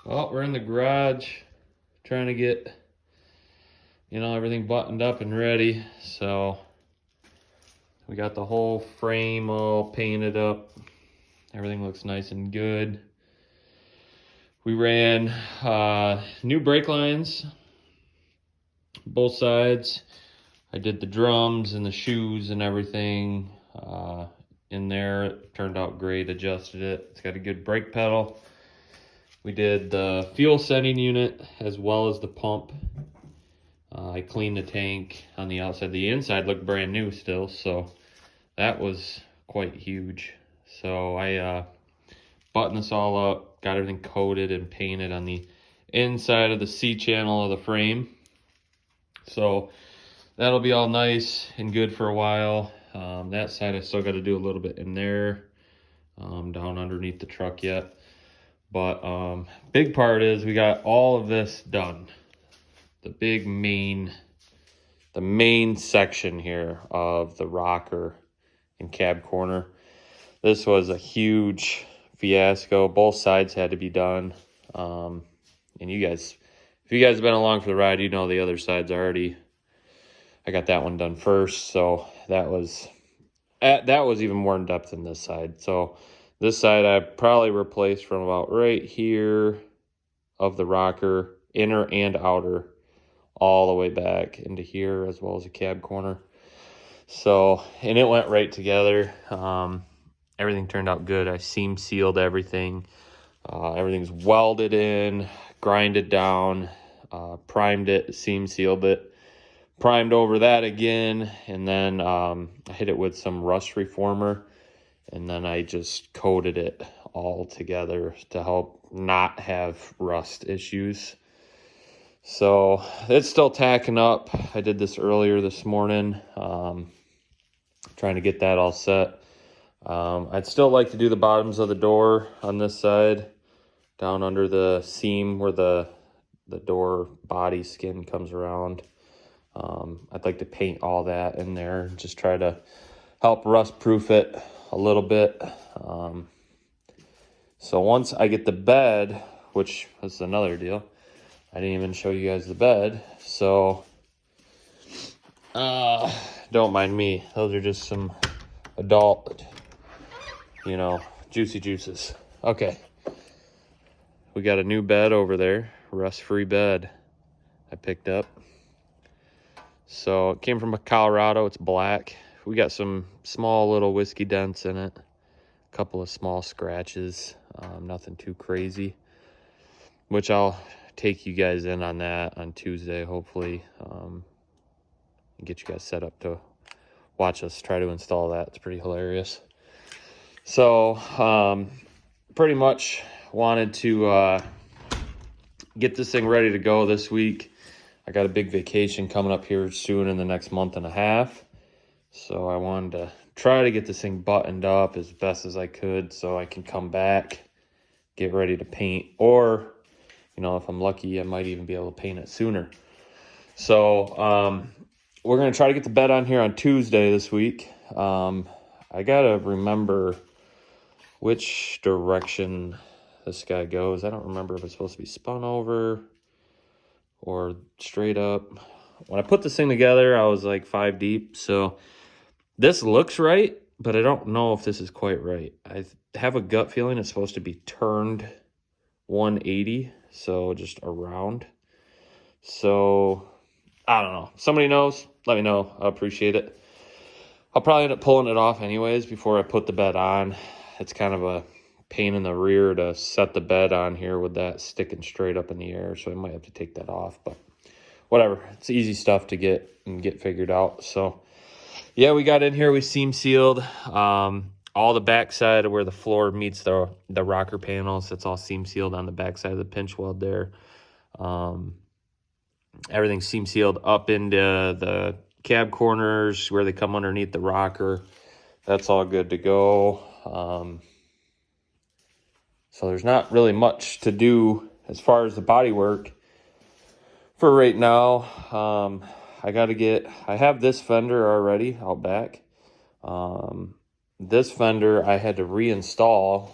Well, we're in the garage trying to get, everything buttoned up and ready. So we got the whole frame all painted up. Everything looks nice and good. We ran new brake lines, both sides. I did the drums and the shoes and everything in there. It turned out great, adjusted it. It's got a good brake pedal. We did the fuel sending unit as well as the pump. I cleaned the tank on the outside. The inside looked brand new still, so that was quite huge. So I buttoned this all up, got everything coated and painted on the inside of the C channel of the frame. So that'll be all nice and good for a while. That side I still got to do a little bit in there, down underneath the truck yet. But big part is we got all of this done. The main section here of the rocker and cab corner. This was a huge fiasco. Both sides had to be done. And if you guys have been along for the ride, you know the other side's already. I got that one done first, so that was even more in depth than this side. So this side I probably replaced from about right here of the rocker, inner and outer, all the way back into here, as well as the cab corner. So, and it went right together. Everything turned out good. I seam sealed everything. Everything's welded in, grinded down, primed it, seam sealed it, primed over that again, and then I hit it with some rust reformer, and then I just coated it all together to help not have rust issues. So it's still tacking up. I did this earlier this morning, trying to get that all set. I'd still like to do the bottoms of the door on this side, down under the seam where the door body skin comes around. I'd like to paint all that in there and just try to help rust proof it a little bit. So once I get the bed, which is another deal, I didn't even show you guys the bed, so don't mind me. Those are just some adult, juicy juices. Okay. We got a new bed over there, rust-free bed I picked up. So it came from Colorado. It's black. We got some small little whiskey dents in it, a couple of small scratches, nothing too crazy, which I'll take you guys in on that on Tuesday, hopefully, and get you guys set up to watch us try to install that. It's pretty hilarious. So pretty much wanted to get this thing ready to go this week. I got a big vacation coming up here soon in the next month and a half, so I wanted to try to get this thing buttoned up as best as I could so I can come back, get ready to paint, or if I'm lucky, I might even be able to paint it sooner. So we're going to try to get the bed on here on Tuesday this week. I got to remember which direction this guy goes. I don't remember if it's supposed to be spun over or straight up. When I put this thing together, I was like 5 deep. So this looks right, but I don't know if this is quite right. I have a gut feeling it's supposed to be turned 180, so just around. So I don't know. Somebody knows, let me know. I appreciate it. I'll probably end up pulling it off anyways before I put the bed on. It's kind of a pain in the rear to set the bed on here with that sticking straight up in the air, so I might have to take that off, but whatever. It's easy stuff to get figured out. So yeah, we got in here, we seam sealed all the backside of where the floor meets the rocker panels. That's all seam sealed on the backside of the pinch weld there. Everything's seam sealed up into the cab corners where they come underneath the rocker. That's all good to go. So there's not really much to do as far as the body work for right now. I have this fender already out back. This fender I had to reinstall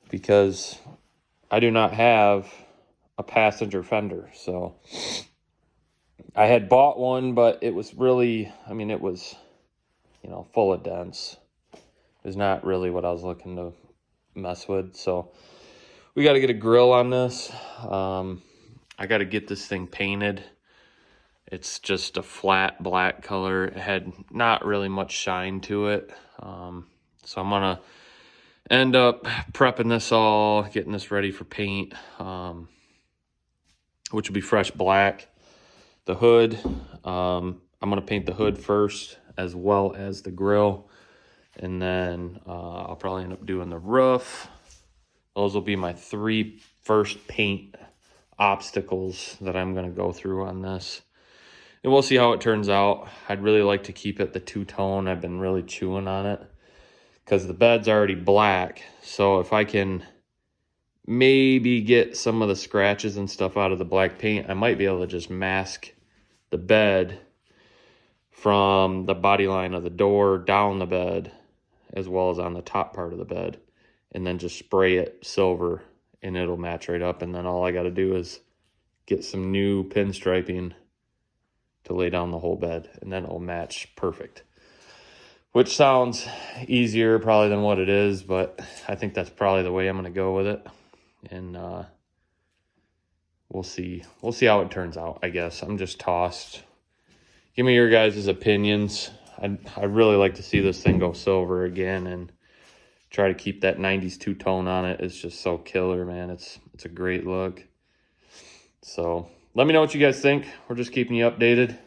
because I do not have a passenger fender. So I had bought one, but it was really, I mean, it was, you know, full of dents. It was not really what I was looking to mess with. So we got to get a grill on this. I got to get this thing painted. It's just a flat black color. It had not really much shine to it. So I'm going to end up prepping this all, getting this ready for paint, which will be fresh black. The hood, I'm going to paint the hood first as well as the grill. And then I'll probably end up doing the roof. Those will be my 3 first paint obstacles that I'm going to go through on this. And we'll see how it turns out. I'd really like to keep it the two-tone. I've been really chewing on it because the bed's already black. So if I can maybe get some of the scratches and stuff out of the black paint, I might be able to just mask the bed from the body line of the door down the bed as well as on the top part of the bed, and then just spray it silver and it'll match right up. And then all I got to do is get some new pinstriping to lay down the whole bed, and then it'll match perfect. Which sounds easier probably than what it is, but I think that's probably the way I'm going to go with it. And we'll see how it turns out, I guess. I'm just tossed. Give me your guys' opinions. I'd really like to see this thing go silver again and try to keep that 90s two-tone on it. It's just so killer, man. It's a great look. So let me know what you guys think. We're just keeping you updated.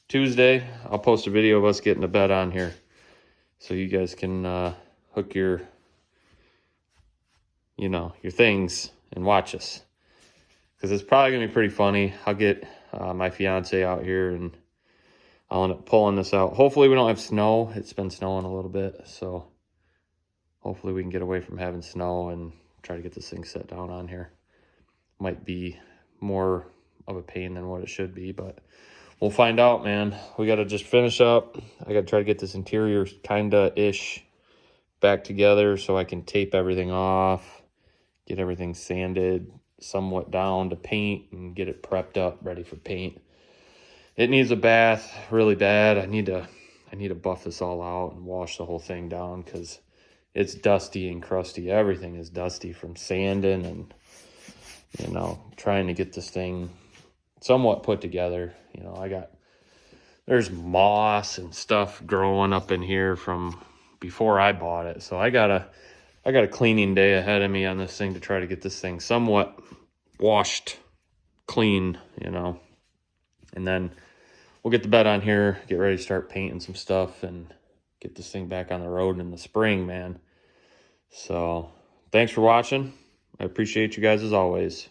Tuesday, I'll post a video of us getting to bed on here, so you guys can hook your, you know, your things and watch us, because it's probably gonna be pretty funny. I'll get my fiance out here and I'll end up pulling this out. Hopefully we don't have snow. It's been snowing a little bit, so hopefully we can get away from having snow and try to get this thing set down on here. Might be more of a pain than what it should be, but we'll find out, man. We got to just finish up. I got to try to get this interior kinda-ish back together so I can tape everything off, get everything sanded somewhat down to paint, and get it prepped up, ready for paint. It needs a bath really bad. I need to buff this all out and wash the whole thing down because it's dusty and crusty. Everything is dusty from sanding and, you know, trying to get this thing somewhat put together. You know, there's moss and stuff growing up in here from before I bought it. So I got a cleaning day ahead of me on this thing to try to get this thing somewhat washed clean, you know. And then we'll get the bed on here, get ready to start painting some stuff and get this thing back on the road in the spring, man. So thanks for watching. I appreciate you guys as always.